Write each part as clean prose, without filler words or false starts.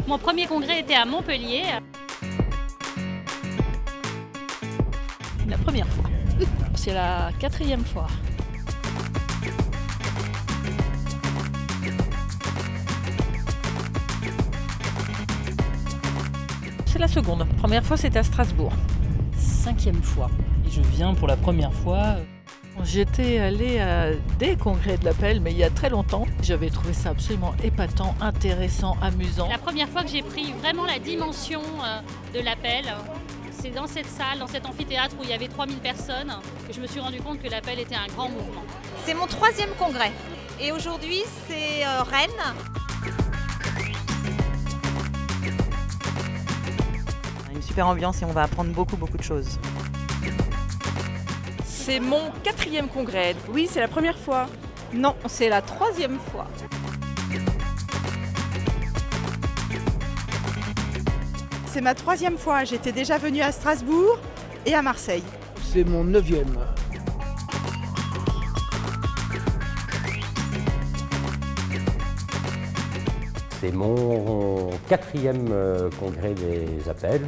Mon premier congrès était à Montpellier. La première fois. C'est la 4e fois. C'est la seconde. Première fois, c'était à Strasbourg. 5e fois. Et je viens pour la première fois. J'étais allée à des congrès de l'appel, mais il y a très longtemps. J'avais trouvé ça absolument épatant, intéressant, amusant. La première fois que j'ai pris vraiment la dimension de l'appel, c'est dans cette salle, dans cet amphithéâtre où il y avait 3000 personnes, que je me suis rendu compte que l'appel était un grand mouvement. C'est mon 3e congrès et aujourd'hui c'est Rennes. Une super ambiance et on va apprendre beaucoup de choses. C'est mon 4e congrès. Oui, c'est la première fois. Non, c'est la 3e fois. C'est ma 3e fois. J'étais déjà venue à Strasbourg et à Marseille. C'est mon 9e. C'est mon 4e congrès des appels.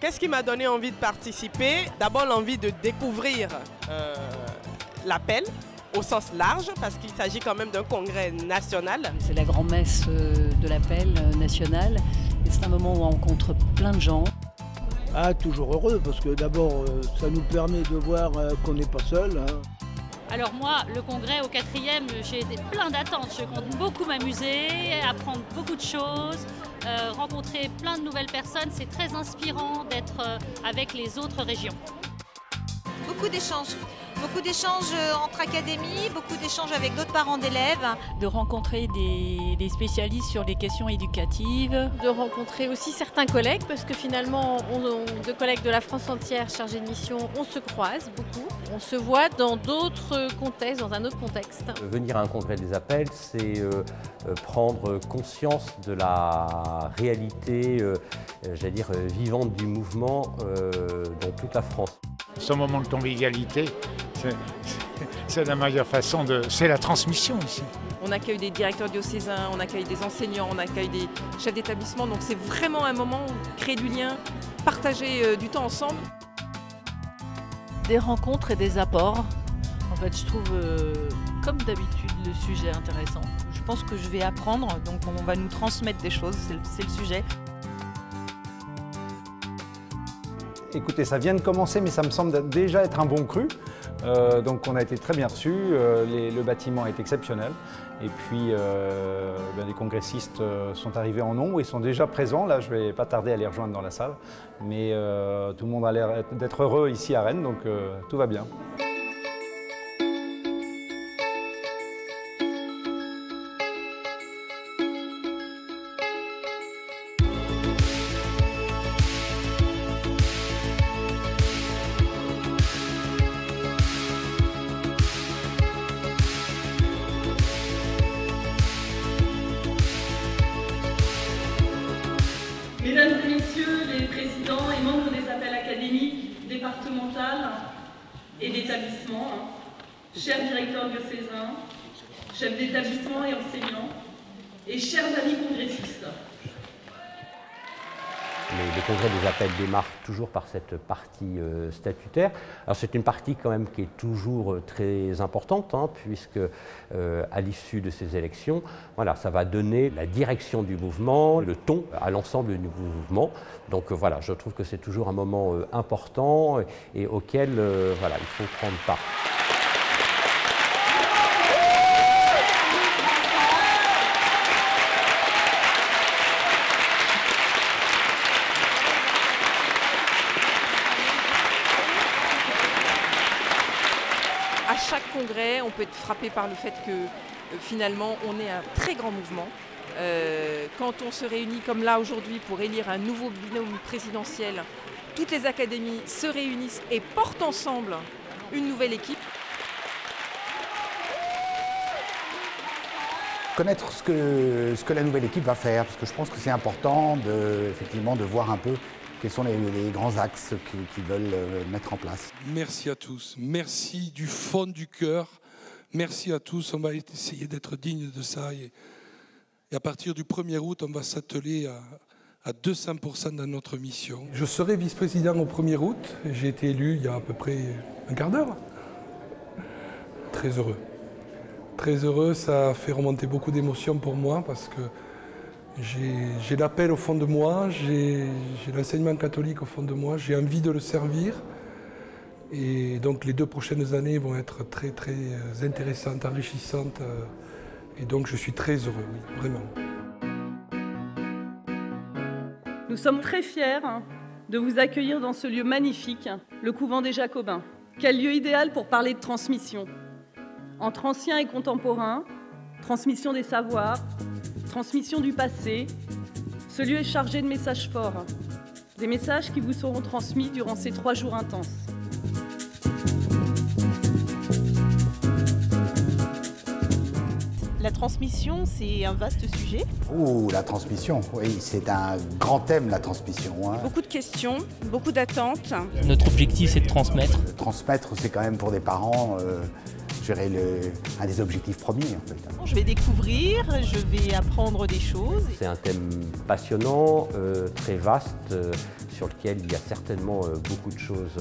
Qu'est-ce qui m'a donné envie de participer? D'abord l'envie de découvrir l'appel au sens large, parce qu'il s'agit quand même d'un congrès national. C'est la grand-messe de l'appel national et c'est un moment où on rencontre plein de gens. Ah, toujours heureux, parce que d'abord, ça nous permet de voir qu'on n'est pas seul. Hein. Alors moi, le congrès au 4e, j'ai plein d'attentes. Je compte beaucoup m'amuser, apprendre beaucoup de choses, rencontrer plein de nouvelles personnes. C'est très inspirant d'être avec les autres régions. Beaucoup d'échanges entre académies, beaucoup d'échanges avec d'autres parents d'élèves. De rencontrer des spécialistes sur les questions éducatives. De rencontrer aussi certains collègues, parce que finalement, deux collègues de la France entière chargés de mission, on se croise beaucoup. On se voit dans d'autres contextes, dans un autre contexte. Venir à un congrès des appels, c'est prendre conscience de la réalité, j'allais dire, vivante du mouvement dans toute la France. Ce moment de convivialité, c'est la meilleure façon de... C'est la transmission ici. On accueille des directeurs diocésains, on accueille des enseignants, on accueille des chefs d'établissement. Donc c'est vraiment un moment où créer du lien, partager du temps ensemble. Des rencontres et des apports. En fait, je trouve, comme d'habitude, le sujet intéressant. Je pense que je vais apprendre, donc on va nous transmettre des choses, c'est le sujet. Écoutez, ça vient de commencer, mais ça me semble déjà être un bon cru. Donc on a été très bien reçus, le bâtiment est exceptionnel. Et puis les congressistes sont arrivés en nombre, ils sont déjà présents. Là, je ne vais pas tarder à les rejoindre dans la salle. Mais tout le monde a l'air d'être heureux ici à Rennes, donc tout va bien. Mesdames et messieurs les présidents et membres des appels académiques départementales et d'établissements, chers directeurs diocésains, chefs d'établissement et enseignants, et chers amis congressistes. Les congrès des appels démarrent toujours par cette partie statutaire. Alors c'est une partie quand même qui est toujours très importante, hein, puisque à l'issue de ces élections, voilà, ça va donner la direction du mouvement, le ton à l'ensemble du mouvement. Donc voilà, je trouve que c'est toujours un moment important et auquel voilà, il faut prendre part. À chaque congrès, on peut être frappé par le fait que finalement, on est un très grand mouvement. Quand on se réunit comme là aujourd'hui pour élire un nouveau binôme présidentiel, toutes les académies se réunissent et portent ensemble une nouvelle équipe. connaître ce que la nouvelle équipe va faire, parce que je pense que c'est important effectivement de voir un peu quels sont les grands axes qu'ils veulent mettre en place. Merci à tous, merci du fond du cœur, merci à tous, on va essayer d'être digne de ça et à partir du 1er août, on va s'atteler à 200% dans notre mission. Je serai vice-président au 1er août, j'ai été élu il y a à peu près un quart d'heure. Très heureux. Très heureux, ça a fait remonter beaucoup d'émotions pour moi parce que j'ai l'appel au fond de moi, j'ai l'enseignement catholique au fond de moi, j'ai envie de le servir. Et donc les 2 prochaines années vont être très très intéressantes, enrichissantes. Et donc je suis très heureux, oui, vraiment. Nous sommes très fiers de vous accueillir dans ce lieu magnifique, le couvent des Jacobins. Quel lieu idéal pour parler de transmission. Entre anciens et contemporains, transmission des savoirs, transmission du passé. Ce lieu est chargé de messages forts, des messages qui vous seront transmis durant ces 3 jours intenses. La transmission, c'est un vaste sujet. Ouh, la transmission, oui, c'est un grand thème, la transmission. Hein. Beaucoup de questions, beaucoup d'attentes. Notre objectif, c'est de transmettre. Transmettre, c'est quand même pour des parents, je dirais, un des objectifs premiers, en fait. Je vais découvrir, je vais apprendre des choses. C'est un thème passionnant, très vaste, sur lequel il y a certainement beaucoup de choses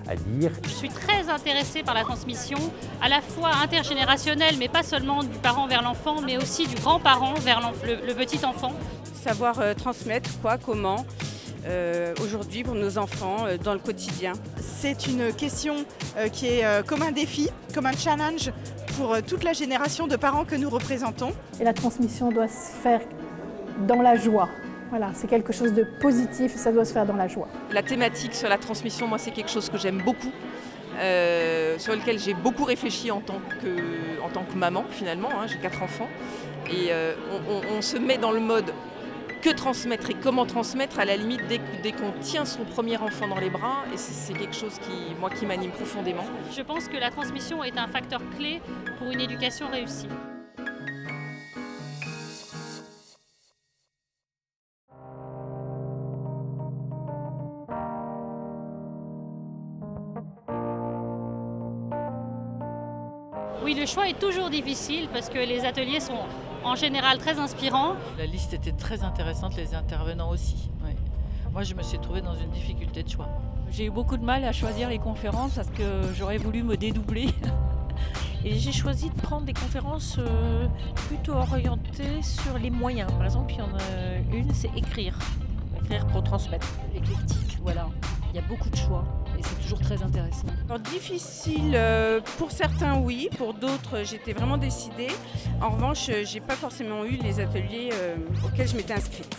à dire. Je suis très intéressée par la transmission, à la fois intergénérationnelle, mais pas seulement du parent vers l'enfant, mais aussi du grand-parent vers le petit enfant. Savoir transmettre quoi, comment, aujourd'hui pour nos enfants, dans le quotidien. C'est une question qui est comme un défi, comme un challenge pour toute la génération de parents que nous représentons. Et la transmission doit se faire dans la joie. Voilà, c'est quelque chose de positif et ça doit se faire dans la joie. La thématique sur la transmission, moi, c'est quelque chose que j'aime beaucoup, sur lequel j'ai beaucoup réfléchi en tant que maman, finalement. Hein, j'ai 4 enfants. Et on se met dans le mode que transmettre et comment transmettre, à la limite, dès qu'on tient son premier enfant dans les bras. Et c'est quelque chose qui m'anime profondément. Je pense que la transmission est un facteur clé pour une éducation réussie. Oui, le choix est toujours difficile parce que les ateliers sont en général très inspirants. La liste était très intéressante, les intervenants aussi. Oui. Moi, je me suis trouvée dans une difficulté de choix. J'ai eu beaucoup de mal à choisir les conférences parce que j'aurais voulu me dédoubler. Et j'ai choisi de prendre des conférences plutôt orientées sur les moyens. Par exemple, il y en a une, c'est écrire. Écrire pour transmettre. Éclectique, voilà. Il y a beaucoup de choix. Et c'est toujours très intéressant. Alors, difficile pour certains, oui. Pour d'autres, j'étais vraiment décidée. En revanche, j'ai pas forcément eu les ateliers auxquels je m'étais inscrite.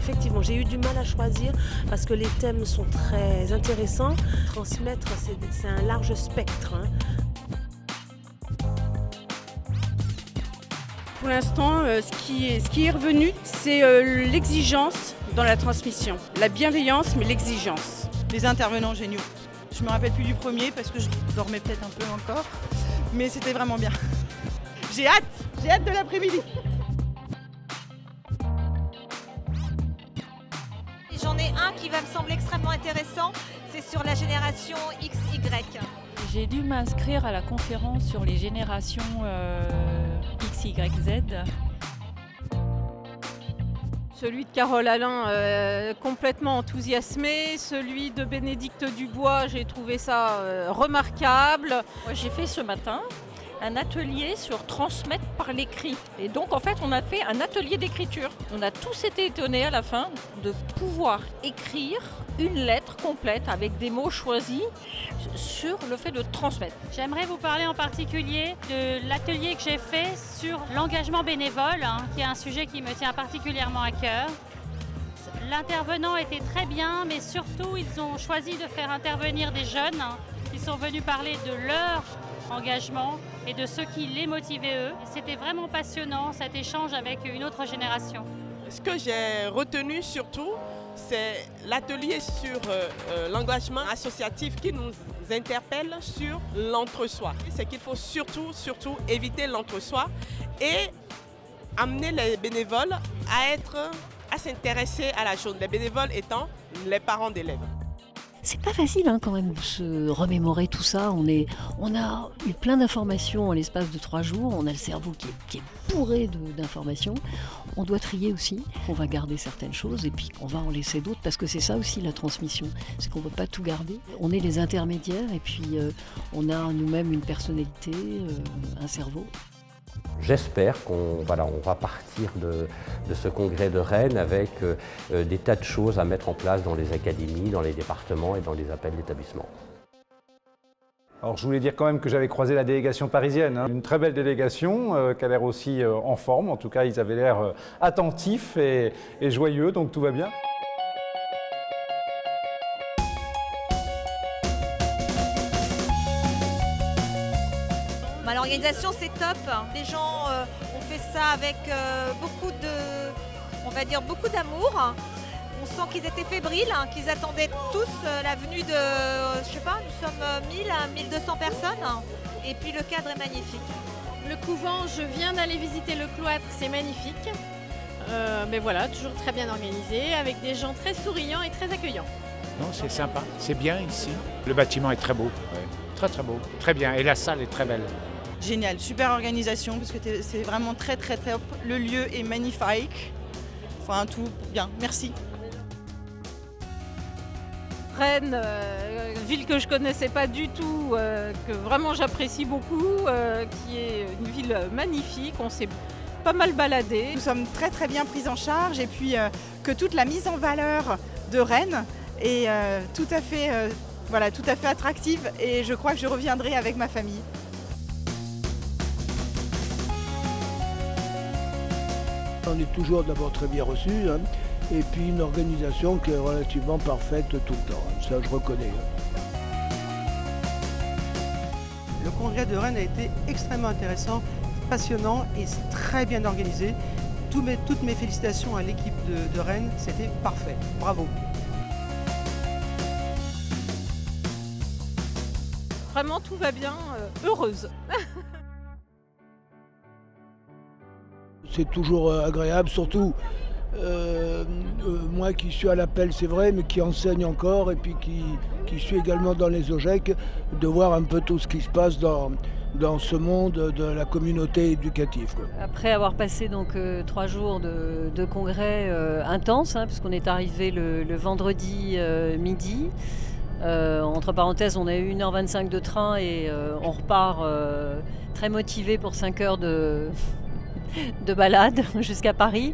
Effectivement, j'ai eu du mal à choisir parce que les thèmes sont très intéressants. Transmettre, c'est un large spectre. Hein. Pour l'instant, ce qui est revenu, c'est l'exigence dans la transmission. La bienveillance, mais l'exigence. Les intervenants géniaux. Je me rappelle plus du premier parce que je dormais peut-être un peu encore, mais c'était vraiment bien. J'ai hâte de l'après-midi. J'en ai un qui va me sembler extrêmement intéressant, c'est sur la génération XY. J'ai dû m'inscrire à la conférence sur les générations XYZ. Celui de Carole Alain, complètement enthousiasmé. Celui de Bénédicte Dubois, j'ai trouvé ça remarquable. Moi, j'ai fait ce matin un atelier sur transmettre par l'écrit. Et donc, en fait, on a fait un atelier d'écriture. On a tous été étonnés à la fin de pouvoir écrire une lettre complète avec des mots choisis sur le fait de transmettre. J'aimerais vous parler en particulier de l'atelier que j'ai fait sur l'engagement bénévole, qui est un sujet qui me tient particulièrement à cœur. L'intervenant était très bien, mais surtout, ils ont choisi de faire intervenir des jeunes qui sont venus parler de leur engagement et de ce qui les motivait eux. C'était vraiment passionnant cet échange avec une autre génération. Ce que j'ai retenu surtout, c'est l'atelier sur l'engagement associatif qui nous interpelle sur l'entre-soi. C'est qu'il faut surtout éviter l'entre-soi et amener les bénévoles à s'intéresser à la chose, les bénévoles étant les parents d'élèves. C'est pas facile quand même de se remémorer tout ça. On a eu plein d'informations en l'espace de 3 jours. On a le cerveau qui est bourré d'informations. On doit trier aussi. On va garder certaines choses et puis on va en laisser d'autres parce que c'est ça aussi la transmission. C'est qu'on ne peut pas tout garder. On est les intermédiaires et puis on a nous-mêmes une personnalité, un cerveau. J'espère qu'on va partir de ce congrès de Rennes avec des tas de choses à mettre en place dans les académies, dans les départements et dans les appels d'établissement. Alors je voulais dire quand même que j'avais croisé la délégation parisienne, une très belle délégation qui a l'air aussi en forme, en tout cas ils avaient l'air attentifs et joyeux, donc tout va bien. L'organisation c'est top, les gens ont fait ça avec beaucoup d'amour. On sent qu'ils étaient fébriles, qu'ils attendaient tous la venue de, je sais pas, nous sommes 1000 à 1200 personnes et puis le cadre est magnifique. Le couvent, je viens d'aller visiter le cloître, c'est magnifique. Mais voilà, toujours très bien organisé, avec des gens très souriants et très accueillants. Non, c'est sympa, c'est bien ici. Le bâtiment est très beau, très très beau, très bien et la salle est très belle. Génial, super organisation parce que c'est vraiment très très top. Le lieu est magnifique. Enfin tout bien, merci. Rennes, ville que je connaissais pas du tout, que vraiment j'apprécie beaucoup, qui est une ville magnifique. On s'est pas mal baladé. Nous sommes très très bien pris en charge et puis que toute la mise en valeur de Rennes est tout à fait attractive et je crois que je reviendrai avec ma famille. On est toujours d'abord très bien reçus, hein, et puis une organisation qui est relativement parfaite tout le temps, hein, ça je reconnais. Le congrès de Rennes a été extrêmement intéressant, passionnant et très bien organisé. Toutes mes félicitations à l'équipe de Rennes, c'était parfait, bravo. Vraiment tout va bien, heureuse. C'est toujours agréable, surtout moi qui suis à l'appel, c'est vrai, mais qui enseigne encore et puis qui suis également dans les OGEC, de voir un peu tout ce qui se passe dans ce monde de la communauté éducative, quoi. Après avoir passé donc 3 jours de congrès intenses, puisqu'on est arrivé le vendredi midi. Entre parenthèses, on a eu 1h25 de train et on repart très motivé pour 5 heures de balade jusqu'à Paris.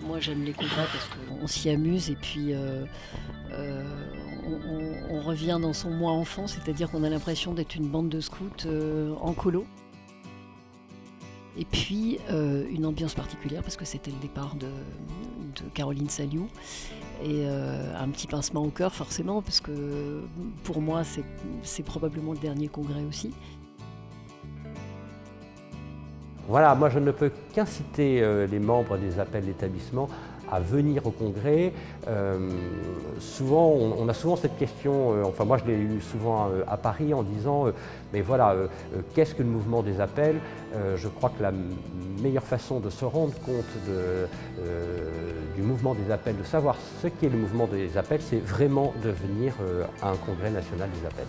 Moi j'aime les congrès parce qu'on s'y amuse et puis on revient dans son moi enfant, c'est-à-dire qu'on a l'impression d'être une bande de scouts en colo. Et puis une ambiance particulière parce que c'était le départ de Caroline Saliou. Et un petit pincement au cœur forcément parce que pour moi c'est probablement le dernier congrès aussi. Voilà, moi je ne peux qu'inciter les membres des appels d'établissement à venir au congrès. On a souvent cette question, enfin moi je l'ai eu souvent à Paris en disant mais voilà, qu'est-ce que le mouvement des appels? Je crois que la meilleure façon de se rendre compte du mouvement des appels, de savoir ce qu'est le mouvement des appels, c'est vraiment de venir à un congrès national des appels.